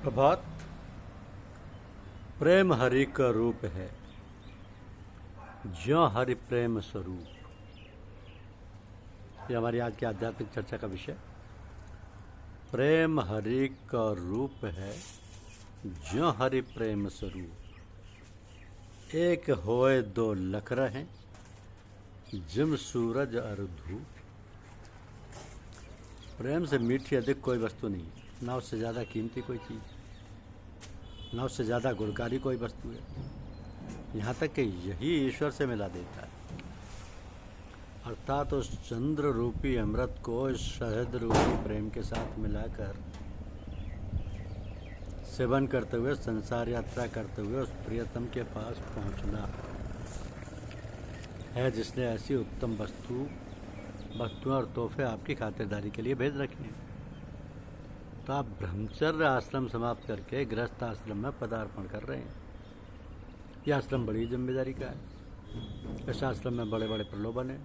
प्रभात। प्रेम हरि का रूप है, ज्यों हरि प्रेम स्वरूप। ये हमारी आज की आध्यात्मिक चर्चा का विषय। प्रेम हरि का रूप है, ज्यों हरि प्रेम स्वरूप। एक होए दो लख रहें, जिम सूरज और धूप। प्रेम से मीठी अधिक कोई वस्तु नहीं है, ना उससे ज़्यादा कीमती कोई चीज़, ना उससे ज़्यादा गुणकारी कोई वस्तु है। यहाँ तक कि यही ईश्वर से मिला देता है। अर्थात उस चंद्र रूपी अमृत को इस शहद रूपी प्रेम के साथ मिलाकर सेवन करते हुए, संसार यात्रा करते हुए उस प्रियतम के पास पहुँचना है, जिसने ऐसी उत्तम वस्तुएं और तोहफे आपकी खातिरदारी के लिए भेज रखे हैं। तो आप ब्रह्मचर्य आश्रम समाप्त करके गृहस्थ आश्रम में पदार्पण कर रहे हैं। यह आश्रम बड़ी जिम्मेदारी का है। इस आश्रम में बड़े बड़े प्रलोभन हैं,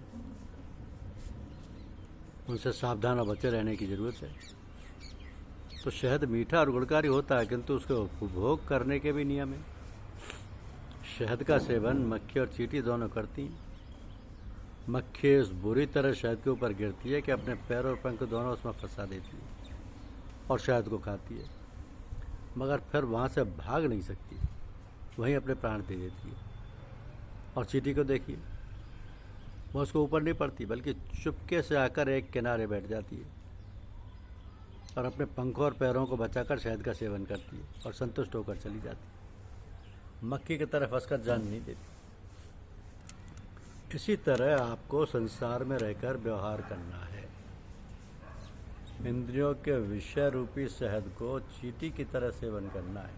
उनसे सावधान और बचे रहने की ज़रूरत है। तो शहद मीठा और गुणकारी होता है, किंतु उसको उपभोग करने के भी नियम हैं। शहद का सेवन मक्खी और चींटी दोनों करती हैं। मक्खी उस बुरी तरह शहद के ऊपर गिरती है कि अपने पैर और पंख दोनों उसमें फंसा देती है और शहद को खाती है, मगर फिर वहाँ से भाग नहीं सकती, वहीं अपने प्राण दे देती है। और चींटी को देखिए, वह उसको ऊपर नहीं पड़ती, बल्कि चुपके से आकर एक किनारे बैठ जाती है और अपने पंखों और पैरों को बचाकर शहद का सेवन करती है और संतुष्ट होकर चली जाती है। मक्खी की तरह फंसकर जान नहीं देती। इसी तरह आपको संसार में रहकर व्यवहार करना है। इंद्रियों के विषय रूपी शहद को चींटी की तरह सेवन करना है।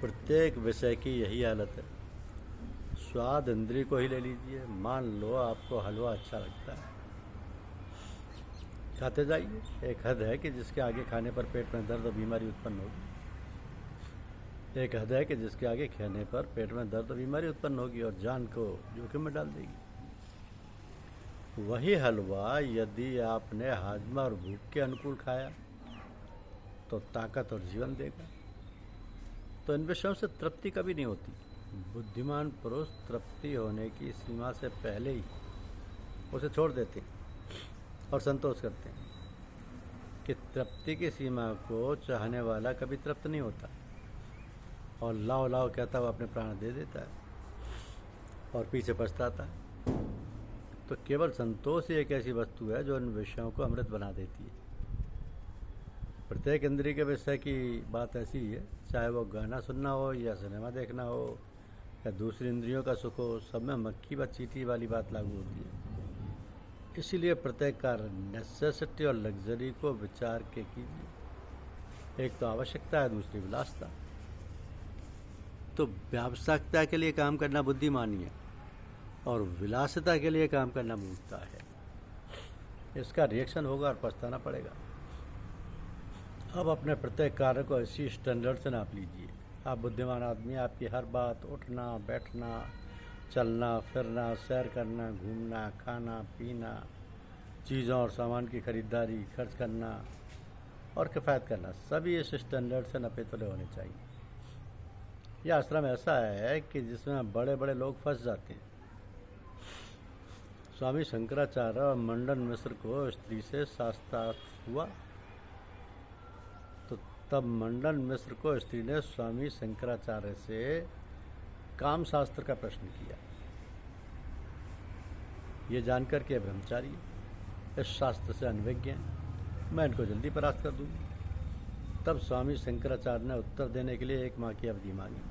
प्रत्येक विषय की यही हालत है। स्वाद इंद्रिय को ही ले लीजिए। मान लो आपको हलवा अच्छा लगता है, खाते जाइए। एक हद है कि जिसके आगे खाने पर पेट में दर्द और बीमारी उत्पन्न होगी। एक हद है कि जिसके आगे खाने पर पेट में दर्द और बीमारी उत्पन्न होगी और जान को जोखिम में डाल देगी। वही हलवा यदि आपने हाजमा और भूख के अनुकूल खाया तो ताकत और जीवन देगा। तो इन विषयों से तृप्ति कभी नहीं होती। बुद्धिमान पुरुष तृप्ति होने की सीमा से पहले ही उसे छोड़ देते हैं और संतोष करते हैं कि तृप्ति की सीमा को चाहने वाला कभी तृप्त नहीं होता और लाओ लाओ कहता हुआ अपने प्राण दे देता है और पीछे पछताता है। तो केवल संतोष ही एक ऐसी वस्तु है जो इन विषयों को अमृत बना देती है। प्रत्येक इंद्रिय के विषय की बात ऐसी ही है, चाहे वो गाना सुनना हो या सिनेमा देखना हो या दूसरी इंद्रियों का सुख हो, सब में मक्खी व चींटी वाली बात लागू होती है। इसीलिए प्रत्येक कार्य नेसेसिटी और लग्जरी को विचार के कीजिए। एक तो आवश्यकता है, दूसरी विलासता। तो व्यावसायिकता के लिए काम करना बुद्धिमानी है और विलासिता के लिए काम करना मूर्खता है। इसका रिएक्शन होगा और पछताना पड़ेगा। अब अपने प्रत्येक कार्य को इसी स्टैंडर्ड से नाप लीजिए। आप बुद्धिमान आदमी, आपकी हर बात, उठना बैठना, चलना फिरना, सैर करना, घूमना, खाना पीना, चीज़ों और सामान की खरीदारी, खर्च करना और किफ़ायत करना, सभी इस स्टैंडर्ड से नपे तुले होने चाहिए। यह आश्रम ऐसा है कि जिसमें बड़े बड़े लोग फंस जाते हैं। स्वामी शंकराचार्य और मंडन मिश्र को स्त्री से शास्त्रार्थ हुआ, तो तब मंडन मिश्र को स्त्री ने स्वामी शंकराचार्य से काम शास्त्र का प्रश्न किया। ये जानकर के ब्रह्मचारी इस शास्त्र से अनभिज्ञ हैं, मैं इनको जल्दी परास्त कर दूँगी। तब स्वामी शंकराचार्य ने उत्तर देने के लिए 1 माह की अवधि मांगी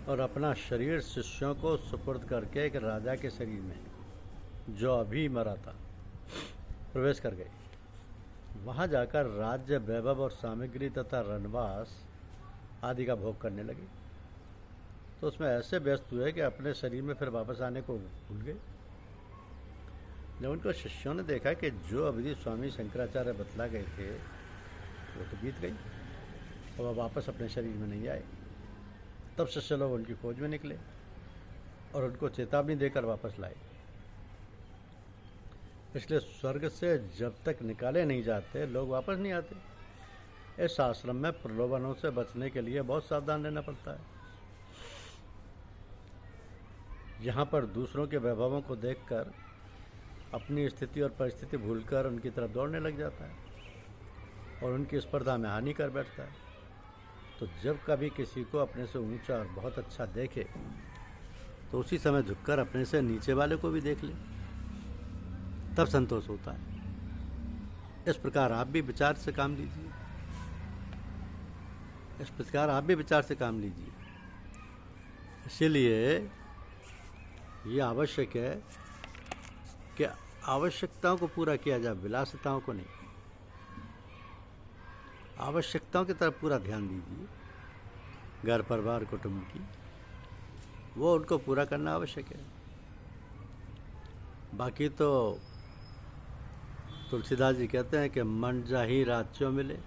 और अपना शरीर शिष्यों को सुपुर्द करके एक राजा के शरीर में, जो अभी मरा था, प्रवेश कर गए। वहाँ जाकर राज्य वैभव और सामग्री तथा रनवास आदि का भोग करने लगे। तो उसमें ऐसे व्यस्त हुए कि अपने शरीर में फिर वापस आने को भूल गए। जब उनको शिष्यों ने देखा कि जो अवधि स्वामी शंकराचार्य बतला गए थे वो तो बीत गई और वह वापस अपने शरीर में नहीं आए, तब शिष्य लोग उनकी खोज में निकले और उनको चेतावनी देकर वापस लाए। इसलिए स्वर्ग से जब तक निकाले नहीं जाते लोग वापस नहीं आते। इस आश्रम में प्रलोभनों से बचने के लिए बहुत सावधान रहना पड़ता है। यहाँ पर दूसरों के वैभवों को देखकर अपनी स्थिति और परिस्थिति भूलकर उनकी तरफ दौड़ने लग जाता है और उनकी स्पर्धा में हानि कर बैठता है। तो जब कभी किसी को अपने से ऊंचा और बहुत अच्छा देखे तो उसी समय झुककर अपने से नीचे वाले को भी देख ले, तब संतोष होता है। इस प्रकार आप भी विचार से काम लीजिए। इसीलिए ये आवश्यक है कि आवश्यकताओं को पूरा किया जाए, विलासिताओं को नहीं। आवश्यकताओं की तरफ पूरा ध्यान दीजिए। घर परिवार कुटुंब की वो उनको पूरा करना आवश्यक है। बाकी तो तुलसीदास जी कहते हैं कि मन जाही राच्यों मिले,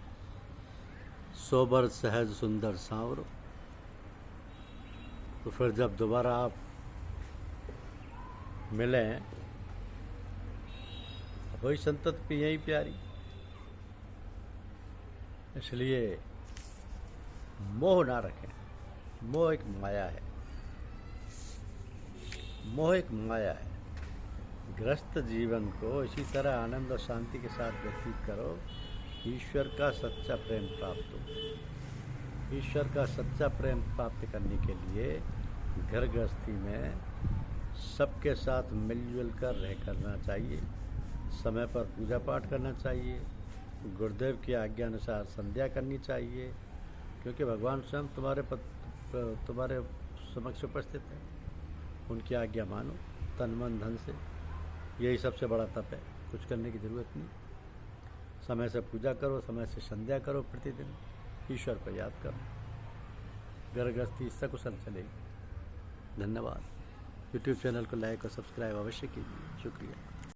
सोबर सहज सुंदर सांवरो। तो फिर जब दोबारा आप मिलें, वही संतत भी यही प्यारी। इसलिए मोह ना रखें। मोह एक माया है। ग्रस्त जीवन को इसी तरह आनंद और शांति के साथ व्यतीत करो। ईश्वर का सच्चा प्रेम प्राप्त करने के लिए घर गृहस्थी में सबके साथ मिलजुल कर रह करना चाहिए। समय पर पूजा पाठ करना चाहिए। गुरुदेव की आज्ञा अनुसार संध्या करनी चाहिए, क्योंकि भगवान स्वयं तुम्हारे समक्ष उपस्थित है। उनकी आज्ञा मानो तन मन धन से। यही सबसे बड़ा तप है। कुछ करने की ज़रूरत नहीं। समय से पूजा करो, समय से संध्या करो, प्रतिदिन ईश्वर को याद करो। घर गृहस्थी सकुशल चलेगी। धन्यवाद। यूट्यूब चैनल को लाइक और सब्सक्राइब अवश्य कीजिए। शुक्रिया।